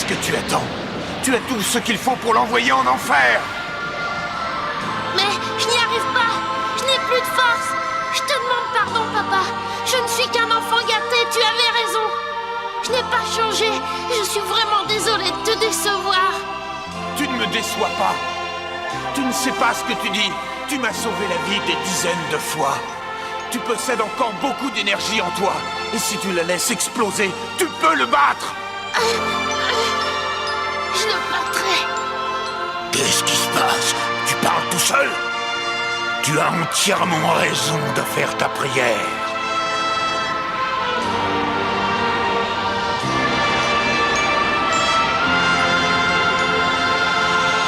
Qu'est-ce que tu attends? Tu as tout ce qu'il faut pour l'envoyer en enfer! Mais je n'y arrive pas. Je n'ai plus de force. Je te demande pardon, papa. Je ne suis qu'un enfant gâté, tu avais raison. Je n'ai pas changé. Je suis vraiment désolée de te décevoir. Tu ne me déçois pas. Tu ne sais pas ce que tu dis. Tu m'as sauvé la vie des dizaines de fois. Tu possèdes encore beaucoup d'énergie en toi. Et si tu la laisses exploser, tu peux le battre. Je le battrai. Qu'est-ce qui se passe? Tu parles tout seul? Tu as entièrement raison de faire ta prière.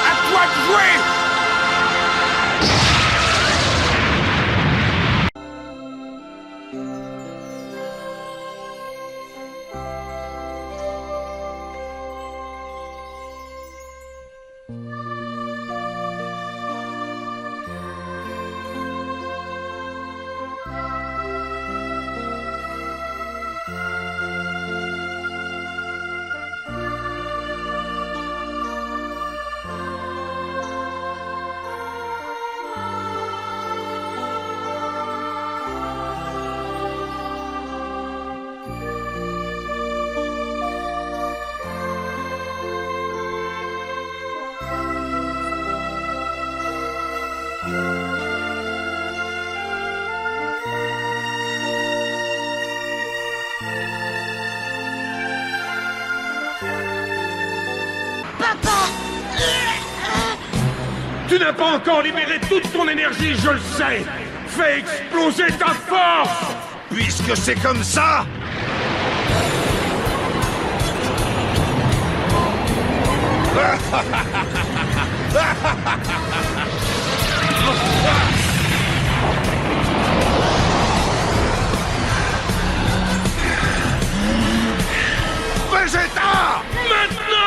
À toi de jouer! Tu n'as pas encore libéré toute ton énergie, je le sais. Fais exploser ta force. Puisque c'est comme ça, Vegeta! Maintenant!